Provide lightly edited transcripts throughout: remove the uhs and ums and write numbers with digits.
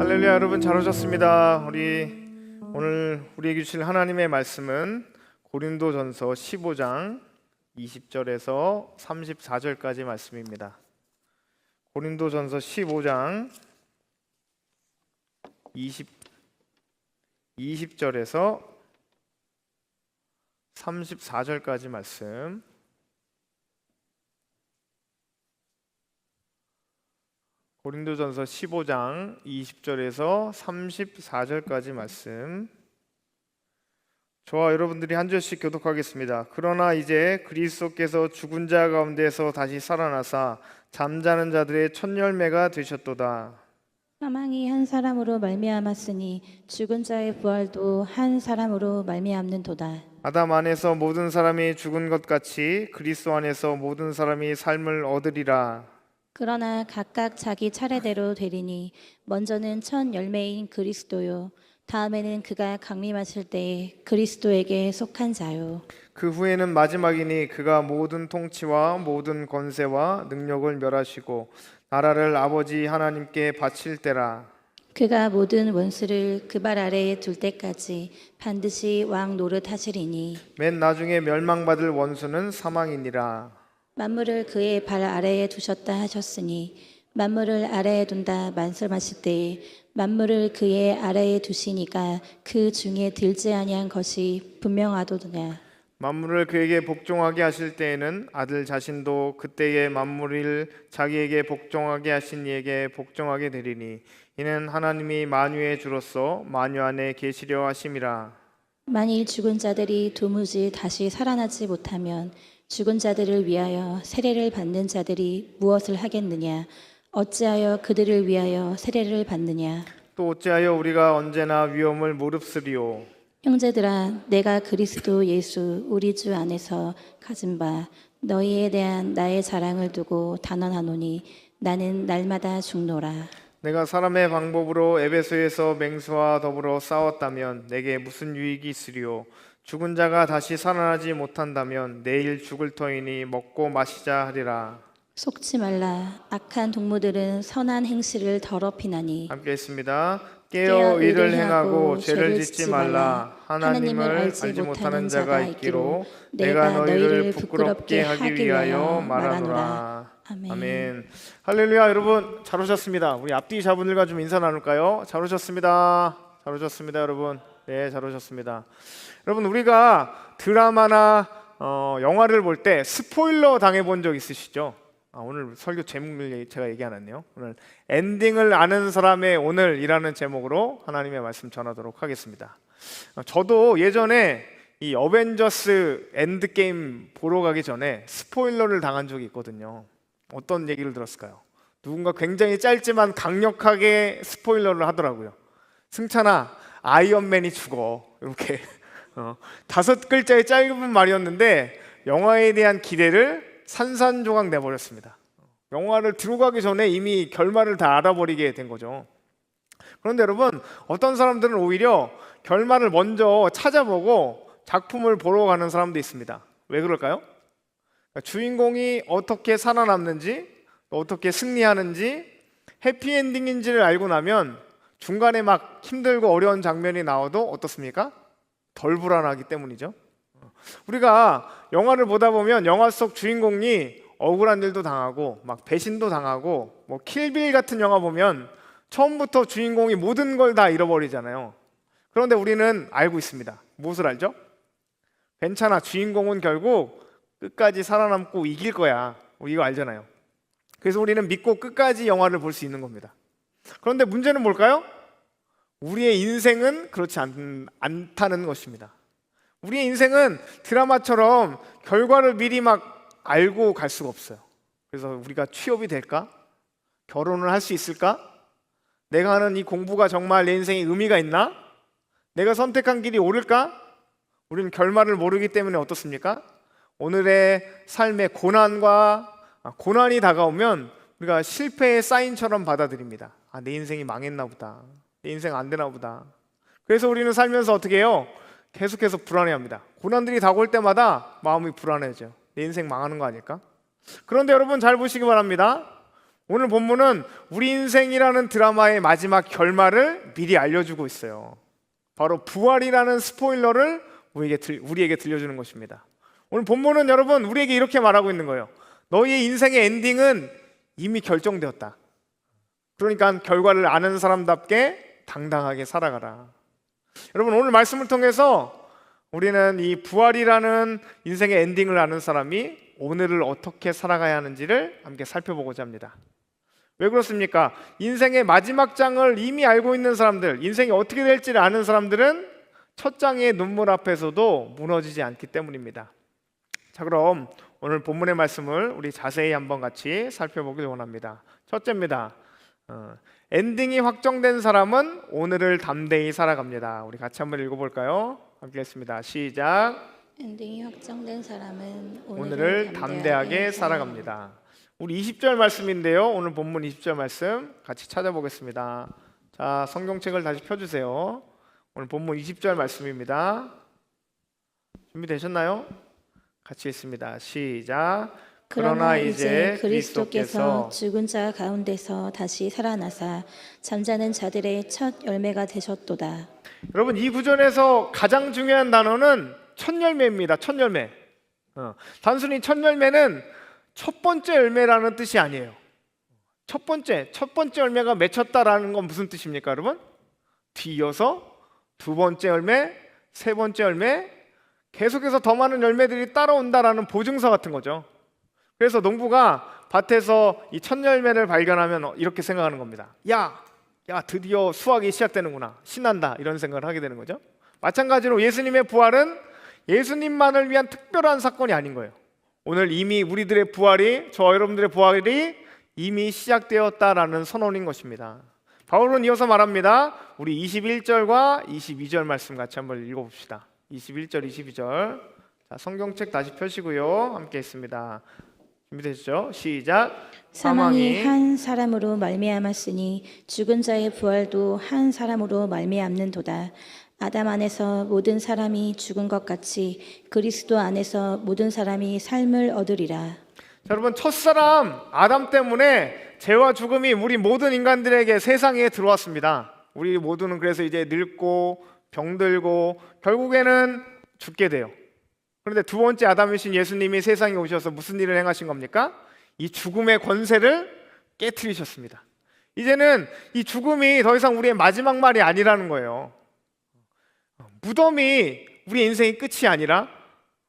할렐루야. 여러분 잘 오셨습니다. 오늘 우리에게 주실 하나님의 말씀은 고린도전서 15장 20절에서 34절까지 말씀입니다. 고린도전서 15장 20절에서 34절까지 말씀. 고린도전서 15장 20절에서 34절까지 말씀. 저와 여러분들이 한 절씩 교독하겠습니다. 그러나 이제 그리스도께서 죽은 자 가운데서 다시 살아나사 잠자는 자들의 첫 열매가 되셨도다. 사망이 한 사람으로 말미암았으니 죽은 자의 부활도 한 사람으로 말미암는도다. 아담 안에서 모든 사람이 죽은 것 같이 그리스도 안에서 모든 사람이 삶을 얻으리라. 그러나 각각 자기 차례대로 되리니 먼저는 첫 열매인 그리스도요 다음에는 그가 강림하실 때에 그리스도에게 속한 자요 그 후에는 마지막이니 그가 모든 통치와 모든 권세와 능력을 멸하시고 나라를 아버지 하나님께 바칠 때라. 그가 모든 원수를 그 발 아래에 둘 때까지 반드시 왕 노릇하시리니 맨 나중에 멸망받을 원수는 사망이니라. 만물을 그의 발 아래에 두셨다 하셨으니 만물을 아래에 둔다 말씀하실 때에 만물을 그의 아래에 두시니까 그 중에 들지 아니한 것이 분명하도냐. 만물을 그에게 복종하게 하실 때에는 아들 자신도 그때의 만물을 자기에게 복종하게 하신 이에게 복종하게 되리니 이는 하나님이 만유의 주로서 만유 안에 계시려 하심이라. 만일 죽은 자들이 도무지 다시 살아나지 못하면 죽은 자들을 위하여 세례를 받는 자들이 무엇을 하겠느냐. 어찌하여 그들을 위하여 세례를 받느냐. 또 어찌하여 우리가 언제나 위험을 무릅쓰리요. 형제들아, 내가 그리스도 예수 우리 주 안에서 가진 바 너희에 대한 나의 자랑을 두고 단언하노니 나는 날마다 죽노라. 내가 사람의 방법으로 에베소에서 맹수와 더불어 싸웠다면 내게 무슨 유익이 있으리요. 죽은 자가 다시 살아나지 못한다면 내일 죽을 터이니 먹고 마시자 하리라. 속지 말라. 악한 동무들은 선한 행실을 더럽히나니. 함께 했습니다. 깨어 일을 행하고 죄를 짓지 말라. 하나님을 알지 못하는 자가 있기로 내가 너희를 부끄럽게 하기 위하여 말하노라. 아멘. 할렐루야. 여러분 잘 오셨습니다. 우리 앞뒤 자분들과 좀 인사 나눌까요? 잘 오셨습니다. 잘 오셨습니다, 여러분. 네, 잘 오셨습니다. 여러분, 우리가 드라마나 영화를 볼 때 스포일러 당해본 적 있으시죠? 오늘 설교 제목을 제가 얘기 안 했네요. 오늘 엔딩을 아는 사람의 오늘이라는 제목으로 하나님의 말씀 전하도록 하겠습니다. 저도 예전에 이 어벤져스 엔드게임 보러 가기 전에 스포일러를 당한 적이 있거든요. 어떤 얘기를 들었을까요? 누군가 굉장히 짧지만 강력하게 스포일러를 하더라고요. 승찬아, 아이언맨이 죽어. 이렇게 5글자의 짧은 말이었는데 영화에 대한 기대를 산산조각 내버렸습니다. 영화를 들어가기 전에 이미 결말을 다 알아버리게 된 거죠. 그런데 여러분, 어떤 사람들은 오히려 결말을 먼저 찾아보고 작품을 보러 가는 사람도 있습니다. 왜 그럴까요? 주인공이 어떻게 살아남는지, 어떻게 승리하는지, 해피엔딩인지를 알고 나면 중간에 막 힘들고 어려운 장면이 나와도 어떻습니까? 덜 불안하기 때문이죠. 우리가 영화를 보다 보면 영화 속 주인공이 억울한 일도 당하고 막 배신도 당하고 뭐 킬빌 같은 영화 보면 처음부터 주인공이 모든 걸 다 잃어버리잖아요. 그런데 우리는 알고 있습니다. 무엇을 알죠? 괜찮아, 주인공은 결국 끝까지 살아남고 이길 거야. 우리 이거 알잖아요. 그래서 우리는 믿고 끝까지 영화를 볼 수 있는 겁니다. 그런데 문제는 뭘까요? 우리의 인생은 그렇지 않다는 것입니다. 우리의 인생은 드라마처럼 결과를 미리 막 알고 갈 수가 없어요. 그래서 우리가 취업이 될까? 결혼을 할 수 있을까? 내가 하는 이 공부가 정말 내 인생에 의미가 있나? 내가 선택한 길이 옳을까? 우리는 결말을 모르기 때문에 어떻습니까? 오늘의 삶의 고난이 다가오면 우리가 실패의 사인처럼 받아들입니다. 내 인생이 망했나 보다. 내 인생 안 되나 보다. 그래서 우리는 살면서 어떻게 해요? 계속해서 불안해합니다. 고난들이 다가올 때마다 마음이 불안해져요. 내 인생 망하는 거 아닐까? 그런데 여러분 잘 보시기 바랍니다. 오늘 본문은 우리 인생이라는 드라마의 마지막 결말을 미리 알려주고 있어요. 바로 부활이라는 스포일러를 우리에게 들려주는 것입니다. 오늘 본문은 여러분 우리에게 이렇게 말하고 있는 거예요. 너희의 인생의 엔딩은 이미 결정되었다. 그러니까 결과를 아는 사람답게 당당하게 살아가라. 여러분 오늘 말씀을 통해서 우리는 이 부활이라는 인생의 엔딩을 아는 사람이 오늘을 어떻게 살아가야 하는지를 함께 살펴보고자 합니다. 왜 그렇습니까? 인생의 마지막 장을 이미 알고 있는 사람들, 인생이 어떻게 될지를 아는 사람들은 첫 장의 눈물 앞에서도 무너지지 않기 때문입니다. 자, 그럼 오늘 본문의 말씀을 우리 자세히 한번 같이 살펴보길 원합니다. 첫째입니다. 엔딩이 확정된 사람은 오늘을 담대히 살아갑니다. 우리 같이 한번 읽어볼까요? 함께 했습니다. 시작. 엔딩이 확정된 사람은 오늘을 담대하게 살아갑니다. 우리 20절 말씀인데요. 오늘 본문 20절 말씀 같이 찾아보겠습니다. 자, 성경책을 다시 펴주세요. 오늘 본문 20절 말씀입니다. 준비되셨나요? 같이 읽습니다. 시작. 그러나 이제 그리스도께서 죽은 자 가운데서 다시 살아나사 잠자는 자들의 첫 열매가 되셨도다. 여러분 이 구절에서 가장 중요한 단어는 첫 열매입니다. 첫 열매. 단순히 첫 열매는 첫 번째 열매라는 뜻이 아니에요. 첫 번째 열매가 맺혔다라는 건 무슨 뜻입니까, 여러분? 뒤이어서 두 번째 열매, 세 번째 열매, 계속해서 더 많은 열매들이 따라온다라는 보증서 같은 거죠. 그래서 농부가 밭에서 이 첫 열매를 발견하면 이렇게 생각하는 겁니다. 야, 드디어 수확이 시작되는구나. 신난다. 이런 생각을 하게 되는 거죠. 마찬가지로 예수님의 부활은 예수님만을 위한 특별한 사건이 아닌 거예요. 오늘 이미 우리들의 부활이, 저와 여러분들의 부활이 이미 시작되었다라는 선언인 것입니다. 바울은 이어서 말합니다. 우리 21절과 22절 말씀 같이 한번 읽어봅시다. 21절, 22절. 자, 성경책 다시 펴시고요. 함께 있습니다. 준비되시죠? 시작. 사망이 한 사람으로 말미암았으니 죽은 자의 부활도 한 사람으로 말미암는도다. 아담 안에서 모든 사람이 죽은 것 같이 그리스도 안에서 모든 사람이 삶을 얻으리라. 자, 여러분 첫사람 아담 때문에 죄와 죽음이 우리 모든 인간들에게 세상에 들어왔습니다. 우리 모두는 그래서 이제 늙고 병들고 결국에는 죽게 돼요. 그런데 두 번째 아담이신 예수님이 세상에 오셔서 무슨 일을 행하신 겁니까? 이 죽음의 권세를 깨트리셨습니다. 이제는 이 죽음이 더 이상 우리의 마지막 말이 아니라는 거예요. 무덤이 우리 인생의 끝이 아니라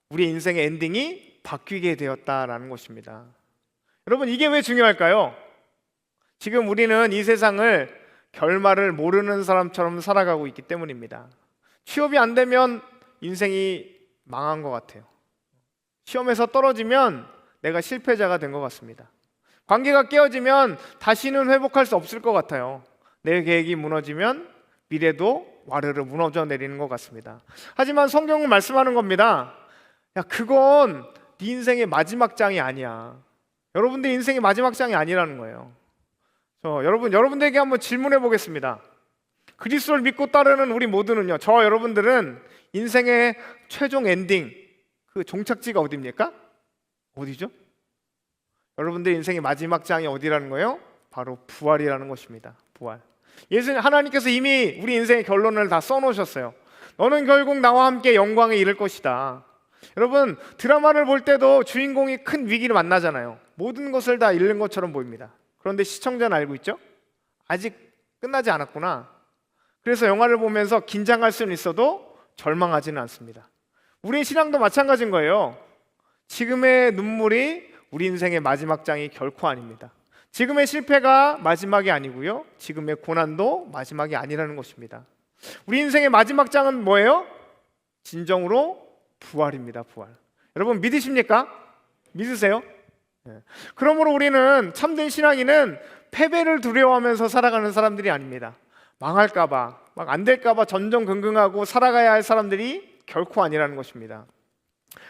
우리 인생의 엔딩이 바뀌게 되었다라는 것입니다. 여러분 이게 왜 중요할까요? 지금 우리는 이 세상을 결말을 모르는 사람처럼 살아가고 있기 때문입니다. 취업이 안 되면 인생이 망한 것 같아요. 시험에서 떨어지면 내가 실패자가 된 것 같습니다. 관계가 깨어지면 다시는 회복할 수 없을 것 같아요. 내 계획이 무너지면 미래도 와르르 무너져 내리는 것 같습니다. 하지만 성경은 말씀하는 겁니다. 야, 그건 네 인생의 마지막 장이 아니야. 여러분들 인생의 마지막 장이 아니라는 거예요. 여러분들에게 한번 질문해 보겠습니다. 그리스도를 믿고 따르는 우리 모두는요, 저와 여러분들은 인생의 최종 엔딩, 그 종착지가 어디입니까? 어디죠? 여러분들 인생의 마지막 장이 어디라는 거예요? 바로 부활이라는 것입니다. 부활. 하나님께서 이미 우리 인생의 결론을 다 써놓으셨어요. 너는 결국 나와 함께 영광에 이를 것이다. 여러분 드라마를 볼 때도 주인공이 큰 위기를 만나잖아요. 모든 것을 다 잃는 것처럼 보입니다. 그런데 시청자는 알고 있죠? 아직 끝나지 않았구나. 그래서 영화를 보면서 긴장할 수는 있어도 절망하지는 않습니다. 우리의 신앙도 마찬가지인 거예요. 지금의 눈물이 우리 인생의 마지막 장이 결코 아닙니다. 지금의 실패가 마지막이 아니고요, 지금의 고난도 마지막이 아니라는 것입니다. 우리 인생의 마지막 장은 뭐예요? 진정으로 부활입니다. 부활. 여러분 믿으십니까? 믿으세요? 그러므로 우리는 참된 신앙인은 패배를 두려워하면서 살아가는 사람들이 아닙니다. 망할까봐, 막 안 될까봐 전전긍긍하고 살아가야 할 사람들이 결코 아니라는 것입니다.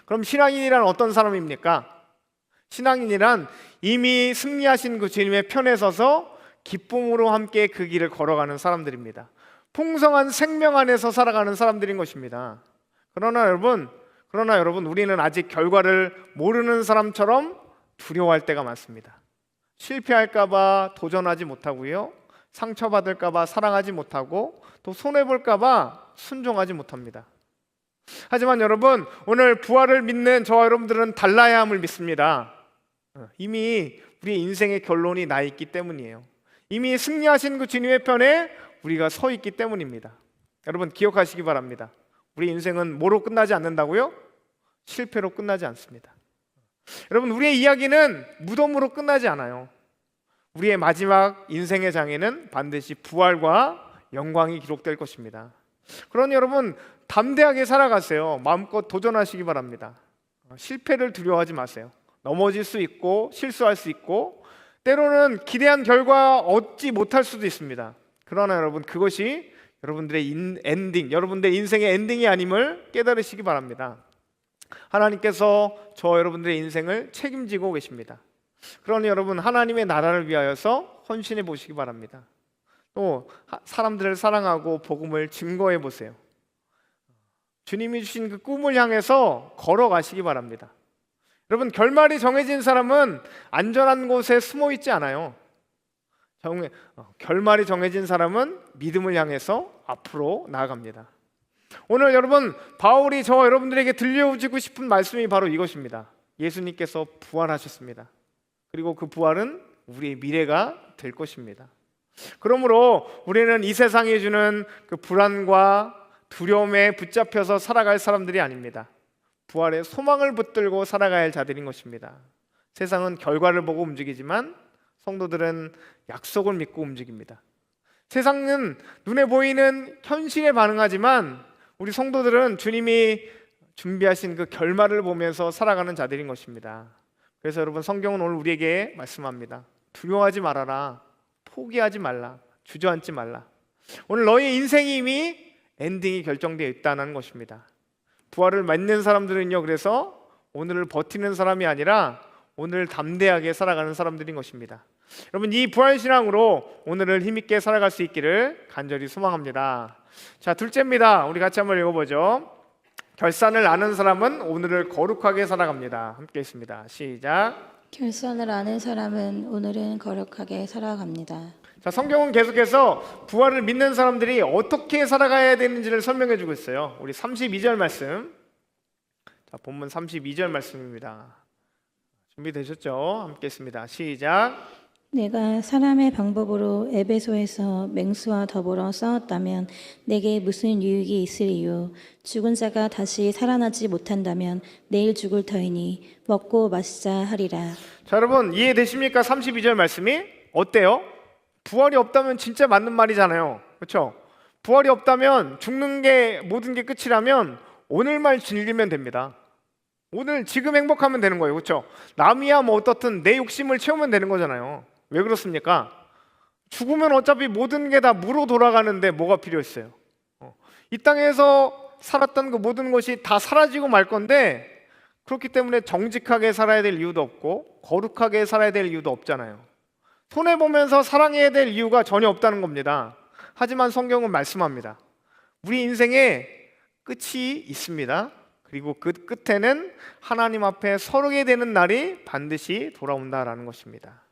그럼 신앙인이란 어떤 사람입니까? 신앙인이란 이미 승리하신 그 주님의 편에 서서 기쁨으로 함께 그 길을 걸어가는 사람들입니다. 풍성한 생명 안에서 살아가는 사람들인 것입니다. 그러나 여러분 우리는 아직 결과를 모르는 사람처럼 두려워할 때가 많습니다. 실패할까봐 도전하지 못하고요, 상처받을까봐 사랑하지 못하고, 또 손해볼까봐 순종하지 못합니다. 하지만 여러분, 오늘 부활을 믿는 저와 여러분들은 달라야 함을 믿습니다. 이미 우리의 인생의 결론이 나 있기 때문이에요. 이미 승리하신 그 주님의 편에 우리가 서 있기 때문입니다. 여러분 기억하시기 바랍니다. 우리 인생은 뭐로 끝나지 않는다고요? 실패로 끝나지 않습니다. 여러분, 우리의 이야기는 무덤으로 끝나지 않아요. 우리의 마지막 인생의 장에는 반드시 부활과 영광이 기록될 것입니다. 그러니 여러분, 담대하게 살아가세요. 마음껏 도전하시기 바랍니다. 실패를 두려워하지 마세요. 넘어질 수 있고 실수할 수 있고 때로는 기대한 결과 얻지 못할 수도 있습니다. 그러나 여러분, 그것이 여러분들의 여러분들의 인생의 엔딩이 아님을 깨달으시기 바랍니다. 하나님께서 저 여러분들의 인생을 책임지고 계십니다. 그러니 여러분, 하나님의 나라를 위하여서 헌신해 보시기 바랍니다. 또 사람들을 사랑하고 복음을 증거해 보세요. 주님이 주신 그 꿈을 향해서 걸어가시기 바랍니다. 여러분, 결말이 정해진 사람은 안전한 곳에 숨어 있지 않아요. 결말이 정해진 사람은 믿음을 향해서 앞으로 나아갑니다. 오늘 여러분, 바울이 저와 여러분들에게 들려주고 싶은 말씀이 바로 이것입니다. 예수님께서 부활하셨습니다. 그리고 그 부활은 우리의 미래가 될 것입니다. 그러므로 우리는 이 세상이 주는 그 불안과 두려움에 붙잡혀서 살아갈 사람들이 아닙니다. 부활의 소망을 붙들고 살아가야 할 자들인 것입니다. 세상은 결과를 보고 움직이지만 성도들은 약속을 믿고 움직입니다. 세상은 눈에 보이는 현실에 반응하지만 우리 성도들은 주님이 준비하신 그 결말을 보면서 살아가는 자들인 것입니다. 그래서 여러분, 성경은 오늘 우리에게 말씀합니다. 두려워하지 말아라, 포기하지 말라, 주저앉지 말라. 오늘 너의 인생이 이미 엔딩이 결정되어 있다는 것입니다. 부활을 맞는 사람들은요, 그래서 오늘을 버티는 사람이 아니라 오늘 담대하게 살아가는 사람들인 것입니다. 여러분, 이 부활신앙으로 오늘을 힘있게 살아갈 수 있기를 간절히 소망합니다. 자, 둘째입니다. 우리 같이 한번 읽어보죠. 결산을 아는 사람은 오늘을 거룩하게 살아갑니다. 함께 있습니다. 시작. 결산을 아는 사람은 오늘은 거룩하게 살아갑니다. 자, 성경은 계속해서 부활을 믿는 사람들이 어떻게 살아가야 되는지를 설명해 주고 있어요. 우리 32절 말씀. 자, 본문 32절 말씀입니다. 준비되셨죠? 함께 있습니다. 시작. 내가 사람의 방법으로 에베소에서 맹수와 더불어 싸웠다면 내게 무슨 유익이 있으리요? 죽은 자가 다시 살아나지 못한다면 내일 죽을 터이니 먹고 마시자 하리라. 자, 여러분 이해되십니까? 32절 말씀이 어때요? 부활이 없다면 진짜 맞는 말이잖아요. 그렇죠? 부활이 없다면 죽는 게 모든 게 끝이라면 오늘만 즐기면 됩니다. 오늘 지금 행복하면 되는 거예요. 그렇죠? 남이야 뭐 어떻든 내 욕심을 채우면 되는 거잖아요. 왜 그렇습니까? 죽으면 어차피 모든 게 다 무로 돌아가는데 뭐가 필요했어요? 이 땅에서 살았던 그 모든 것이 다 사라지고 말 건데, 그렇기 때문에 정직하게 살아야 될 이유도 없고 거룩하게 살아야 될 이유도 없잖아요. 손해보면서 사랑해야 될 이유가 전혀 없다는 겁니다. 하지만 성경은 말씀합니다. 우리 인생에 끝이 있습니다. 그리고 그 끝에는 하나님 앞에 서게 되는 날이 반드시 돌아온다라는 것입니다.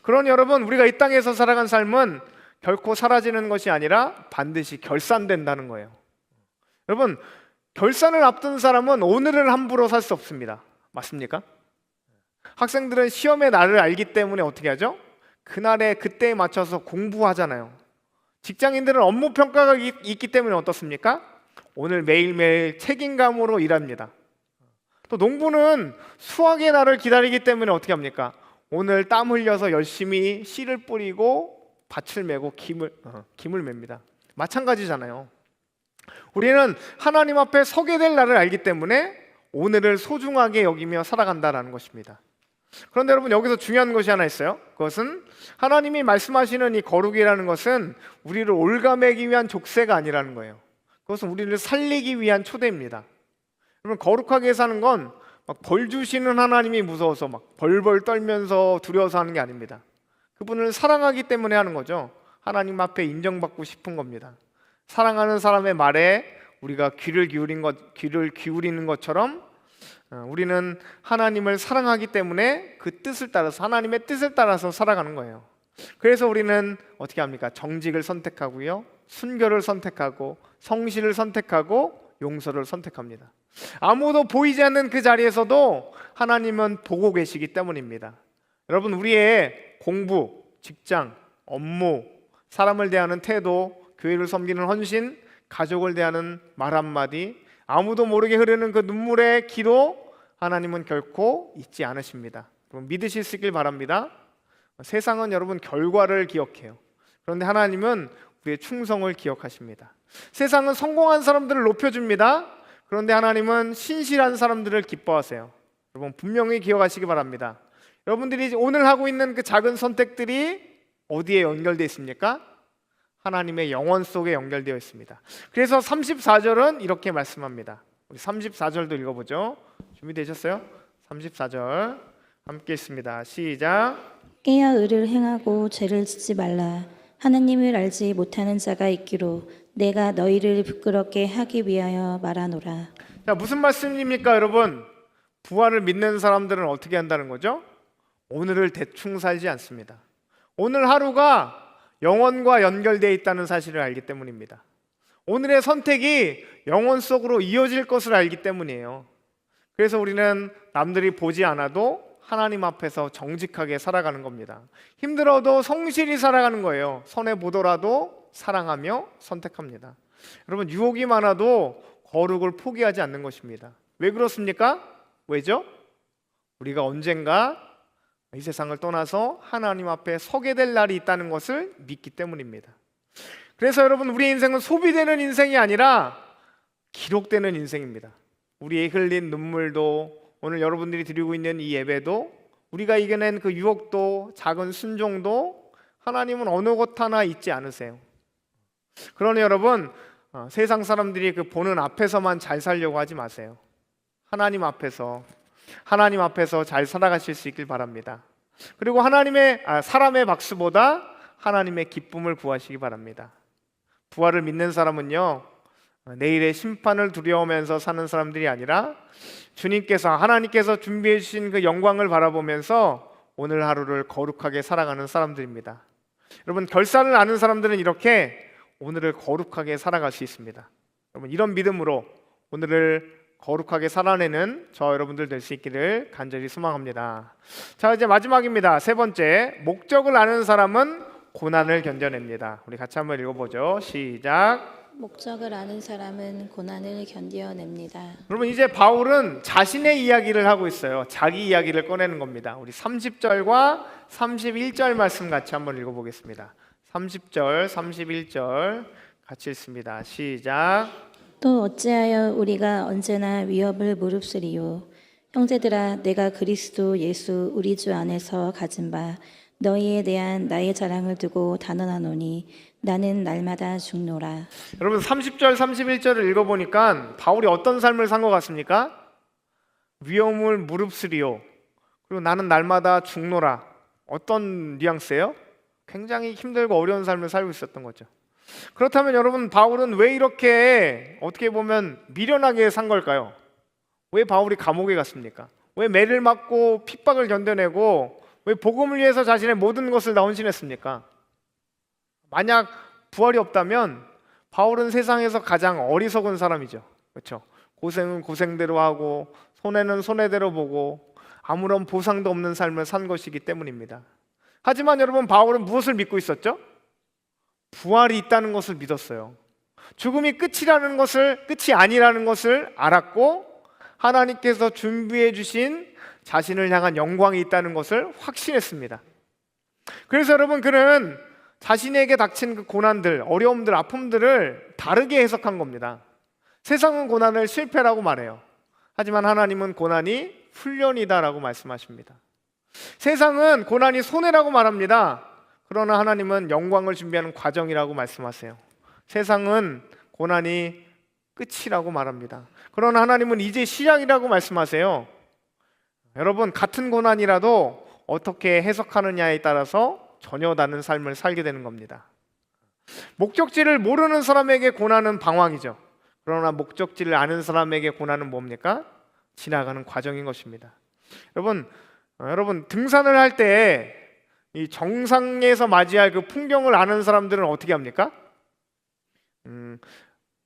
그러니 여러분, 우리가 이 땅에서 살아간 삶은 결코 사라지는 것이 아니라 반드시 결산된다는 거예요. 여러분, 결산을 앞둔 사람은 오늘을 함부로 살 수 없습니다. 맞습니까? 학생들은 시험의 날을 알기 때문에 어떻게 하죠? 그날에 그때에 맞춰서 공부하잖아요. 직장인들은 업무 평가가 있기 때문에 어떻습니까? 오늘 매일매일 책임감으로 일합니다. 또 농부는 수확의 날을 기다리기 때문에 어떻게 합니까? 오늘 땀 흘려서 열심히 씨를 뿌리고 밭을 메고 김을 맵니다. 마찬가지잖아요. 우리는 하나님 앞에 서게 될 날을 알기 때문에 오늘을 소중하게 여기며 살아간다는 것입니다. 그런데 여러분, 여기서 중요한 것이 하나 있어요. 그것은 하나님이 말씀하시는 이 거룩이라는 것은 우리를 올가매기 위한 족쇄가 아니라는 거예요. 그것은 우리를 살리기 위한 초대입니다. 여러분, 거룩하게 사는 건 막 벌 주시는 하나님이 무서워서 막 벌벌 떨면서 두려워서 하는 게 아닙니다. 그분을 사랑하기 때문에 하는 거죠. 하나님 앞에 인정받고 싶은 겁니다. 사랑하는 사람의 말에 우리가 귀를 기울이는 것처럼 우리는 하나님을 사랑하기 때문에 그 뜻을 따라서, 하나님의 뜻을 따라서 살아가는 거예요. 그래서 우리는 어떻게 합니까? 정직을 선택하고요, 순교를 선택하고, 성실을 선택하고, 용서를 선택합니다. 아무도 보이지 않는 그 자리에서도 하나님은 보고 계시기 때문입니다. 여러분, 우리의 공부, 직장, 업무, 사람을 대하는 태도, 교회를 섬기는 헌신, 가족을 대하는 말 한마디, 아무도 모르게 흐르는 그 눈물의 기도, 하나님은 결코 잊지 않으십니다. 여러분, 믿으실 수 있길 바랍니다. 세상은 여러분 결과를 기억해요. 그런데 하나님은 우리의 충성을 기억하십니다. 세상은 성공한 사람들을 높여줍니다. 그런데 하나님은 신실한 사람들을 기뻐하세요. 여러분, 분명히 기억하시기 바랍니다. 여러분들이 오늘 하고 있는 그 작은 선택들이 어디에 연결되어 있습니까? 하나님의 영혼 속에 연결되어 있습니다. 그래서 34절은 이렇게 말씀합니다. 우리 34절도 읽어보죠. 준비되셨어요? 34절 함께 읽습니다. 시작. 깨어 의를 행하고 죄를 짓지 말라. 하나님을 알지 못하는 자가 있기로 내가 너희를 부끄럽게 하기 위하여 말하노라. 자, 무슨 말씀입니까, 여러분? 부활을 믿는 사람들은 어떻게 한다는 거죠? 오늘을 대충 살지 않습니다. 오늘 하루가 영혼과 연결되어 있다는 사실을 알기 때문입니다. 오늘의 선택이 영혼 속으로 이어질 것을 알기 때문이에요. 그래서 우리는 남들이 보지 않아도 하나님 앞에서 정직하게 살아가는 겁니다. 힘들어도 성실히 살아가는 거예요. 손해보더라도 사랑하며 선택합니다. 여러분, 유혹이 많아도 거룩을 포기하지 않는 것입니다. 왜 그렇습니까? 왜죠? 우리가 언젠가 이 세상을 떠나서 하나님 앞에 서게 될 날이 있다는 것을 믿기 때문입니다. 그래서 여러분, 우리의 인생은 소비되는 인생이 아니라 기록되는 인생입니다. 우리의 흘린 눈물도, 오늘 여러분들이 드리고 있는 이 예배도, 우리가 이겨낸 그 유혹도, 작은 순종도 하나님은 어느 것 하나 잊지 않으세요. 그러니 여러분, 세상 사람들이 그 보는 앞에서만 잘 살려고 하지 마세요. 하나님 앞에서 잘 살아가실 수 있길 바랍니다. 그리고 사람의 박수보다 하나님의 기쁨을 구하시기 바랍니다. 부활을 믿는 사람은요, 내일의 심판을 두려워하면서 사는 사람들이 아니라 하나님께서 준비해 주신 그 영광을 바라보면서 오늘 하루를 거룩하게 살아가는 사람들입니다. 여러분, 결산을 아는 사람들은 이렇게 오늘을 거룩하게 살아갈 수 있습니다. 여러분, 이런 믿음으로 오늘을 거룩하게 살아내는 저 여러분들 될 수 있기를 간절히 소망합니다. 자, 이제 마지막입니다. 세 번째, 목적을 아는 사람은 고난을 견뎌냅니다. 우리 같이 한번 읽어보죠. 시작. 목적을 아는 사람은 고난을 견뎌냅니다. 여러분, 이제 바울은 자신의 이야기를 하고 있어요. 자기 이야기를 꺼내는 겁니다. 우리 30절과 31절 말씀 같이 한번 읽어보겠습니다. 30절, 31절 같이 읽습니다. 시작. 또 어찌하여 우리가 언제나 위협을 무릅쓰리요. 형제들아, 내가 그리스도 예수 우리 주 안에서 가진 바 너희에 대한 나의 자랑을 두고 단언하노니 나는 날마다 죽노라. 여러분, 30절, 31절을 읽어보니까 바울이 어떤 삶을 산 것 같습니까? 위험을 무릅쓰리요. 그리고 나는 날마다 죽노라. 어떤 뉘앙스예요? 굉장히 힘들고 어려운 삶을 살고 있었던 거죠. 그렇다면 여러분, 바울은 왜 이렇게 어떻게 보면 미련하게 산 걸까요? 왜 바울이 감옥에 갔습니까? 왜 매를 맞고 핍박을 견뎌내고 왜 복음을 위해서 자신의 모든 것을 다 헌신했습니까? 만약 부활이 없다면 바울은 세상에서 가장 어리석은 사람이죠. 그렇죠? 고생은 고생대로 하고 손해는 손해대로 보고 아무런 보상도 없는 삶을 산 것이기 때문입니다. 하지만 여러분, 바울은 무엇을 믿고 있었죠? 부활이 있다는 것을 믿었어요. 죽음이 끝이 아니라는 것을 알았고, 하나님께서 준비해 주신 자신을 향한 영광이 있다는 것을 확신했습니다. 그래서 여러분, 그는 자신에게 닥친 그 고난들, 어려움들, 아픔들을 다르게 해석한 겁니다. 세상은 고난을 실패라고 말해요. 하지만 하나님은 고난이 훈련이다라고 말씀하십니다. 세상은 고난이 손해라고 말합니다. 그러나 하나님은 영광을 준비하는 과정이라고 말씀하세요. 세상은 고난이 끝이라고 말합니다. 그러나 하나님은 이제 시작이라고 말씀하세요. 여러분, 같은 고난이라도 어떻게 해석하느냐에 따라서 전혀 다른 삶을 살게 되는 겁니다. 목적지를 모르는 사람에게 고난은 방황이죠. 그러나 목적지를 아는 사람에게 고난은 뭡니까? 지나가는 과정인 것입니다. 여러분 등산을 할 때 이 정상에서 맞이할 그 풍경을 아는 사람들은 어떻게 합니까?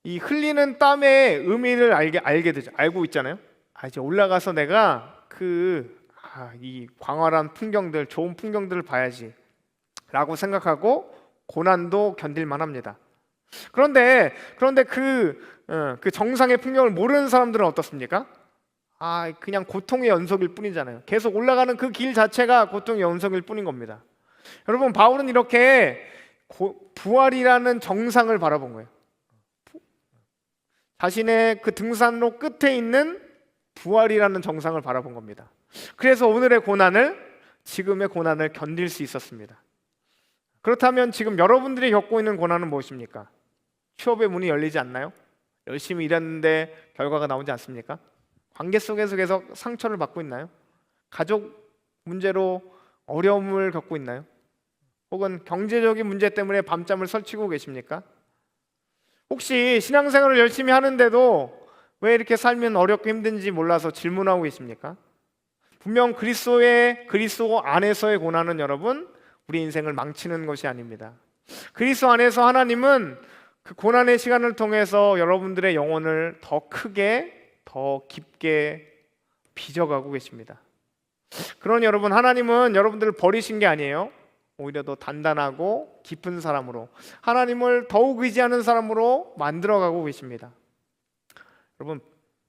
이 흘리는 땀의 의미를 알게 되죠. 알고 있잖아요. 이제 올라가서 내가 이 광활한 풍경들, 좋은 풍경들을 봐야지 라고 생각하고 고난도 견딜만 합니다. 그런데 그 정상의 풍경을 모르는 사람들은 어떻습니까? 그냥 고통의 연속일 뿐이잖아요. 계속 올라가는 그 길 자체가 고통의 연속일 뿐인 겁니다. 여러분, 바울은 이렇게 부활이라는 정상을 바라본 거예요. 자신의 그 등산로 끝에 있는 부활이라는 정상을 바라본 겁니다. 그래서 오늘의 지금의 고난을 견딜 수 있었습니다. 그렇다면 지금 여러분들이 겪고 있는 고난은 무엇입니까? 취업의 문이 열리지 않나요? 열심히 일했는데 결과가 나오지 않습니까? 관계 속에서 계속 상처를 받고 있나요? 가족 문제로 어려움을 겪고 있나요? 혹은 경제적인 문제 때문에 밤잠을 설치고 계십니까? 혹시 신앙생활을 열심히 하는데도 왜 이렇게 살면 어렵고 힘든지 몰라서 질문하고 계십니까? 분명 그리스도 안에서의 고난은 여러분 우리 인생을 망치는 것이 아닙니다. 그리스도 안에서 하나님은 그 고난의 시간을 통해서 여러분들의 영혼을 더 크게 더 깊게 빚어가고 계십니다. 그러니 여러분, 하나님은 여러분들을 버리신 게 아니에요. 오히려 더 단단하고 깊은 사람으로, 하나님을 더욱 의지하는 사람으로 만들어가고 계십니다. 여러분,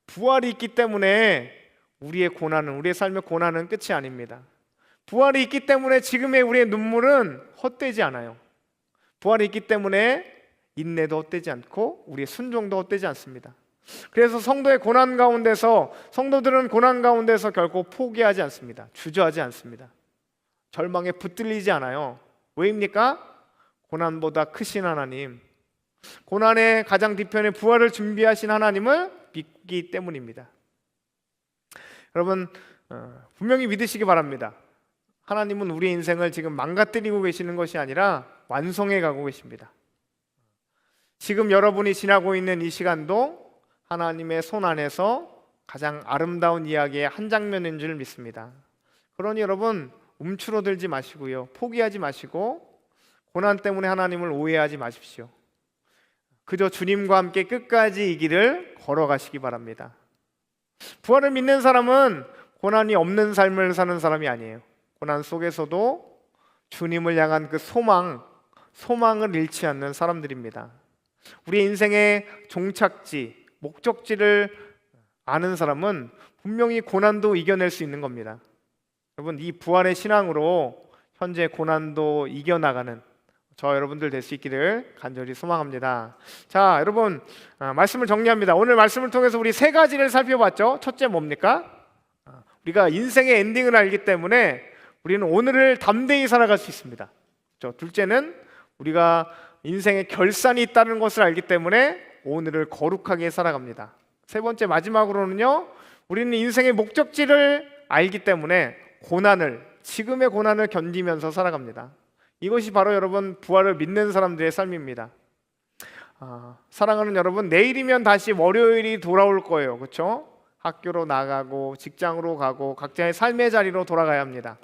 부활이 있기 때문에 우리의 삶의 고난은 끝이 아닙니다. 부활이 있기 때문에 지금의 우리의 눈물은 헛되지 않아요. 부활이 있기 때문에 인내도 헛되지 않고 우리의 순종도 헛되지 않습니다. 그래서 성도들은 고난 가운데서 결코 포기하지 않습니다. 주저하지 않습니다. 절망에 붙들리지 않아요. 왜입니까? 고난보다 크신 하나님, 고난의 가장 뒤편에 부활을 준비하신 하나님을 믿기 때문입니다. 여러분, 분명히 믿으시기 바랍니다. 하나님은 우리 인생을 지금 망가뜨리고 계시는 것이 아니라 완성해 가고 계십니다. 지금 여러분이 지나고 있는 이 시간도 하나님의 손 안에서 가장 아름다운 이야기의 한 장면인 줄 믿습니다. 그러니 여러분, 움츠러들지 마시고요, 포기하지 마시고 고난 때문에 하나님을 오해하지 마십시오. 그저 주님과 함께 끝까지 이 길을 걸어가시기 바랍니다. 부활을 믿는 사람은 고난이 없는 삶을 사는 사람이 아니에요. 고난 속에서도 주님을 향한 그 소망을 잃지 않는 사람들입니다. 우리 인생의 종착지, 목적지를 아는 사람은 분명히 고난도 이겨낼 수 있는 겁니다. 여러분, 이 부활의 신앙으로 현재 고난도 이겨나가는 저 여러분들 될 수 있기를 간절히 소망합니다. 자, 여러분, 말씀을 정리합니다. 오늘 말씀을 통해서 우리 세 가지를 살펴봤죠. 첫째 뭡니까? 우리가 인생의 엔딩을 알기 때문에 우리는 오늘을 담대히 살아갈 수 있습니다. 둘째는 우리가 인생의 결산이 있다는 것을 알기 때문에 오늘을 거룩하게 살아갑니다. 세 번째, 마지막으로는요, 우리는 인생의 목적지를 알기 때문에 지금의 고난을 견디면서 살아갑니다. 이것이 바로 여러분 부활을 믿는 사람들의 삶입니다. 사랑하는 여러분, 내일이면 다시 월요일이 돌아올 거예요. 그렇죠? 학교로 나가고 직장으로 가고 각자의 삶의 자리로 돌아가야 합니다.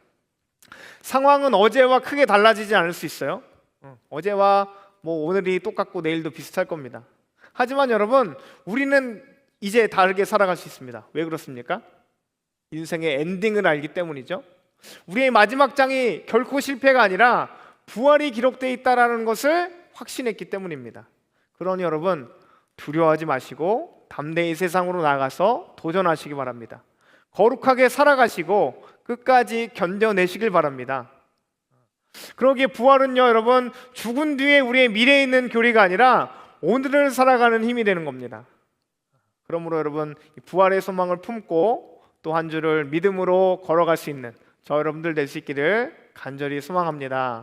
상황은 어제와 크게 달라지지 않을 수 있어요. 어제와 오늘이 똑같고 내일도 비슷할 겁니다. 하지만 여러분, 우리는 이제 다르게 살아갈 수 있습니다. 왜 그렇습니까? 인생의 엔딩을 알기 때문이죠. 우리의 마지막 장이 결코 실패가 아니라 부활이 기록되어 있다는 것을 확신했기 때문입니다. 그러니 여러분, 두려워하지 마시고 담대히 세상으로 나가서 도전하시기 바랍니다. 거룩하게 살아가시고 끝까지 견뎌내시길 바랍니다. 그러기에 부활은요, 여러분, 죽은 뒤에 우리의 미래에 있는 교리가 아니라 오늘을 살아가는 힘이 되는 겁니다. 그러므로 여러분, 부활의 소망을 품고 또 한 주를 믿음으로 걸어갈 수 있는 저 여러분들 될 수 있기를 간절히 소망합니다.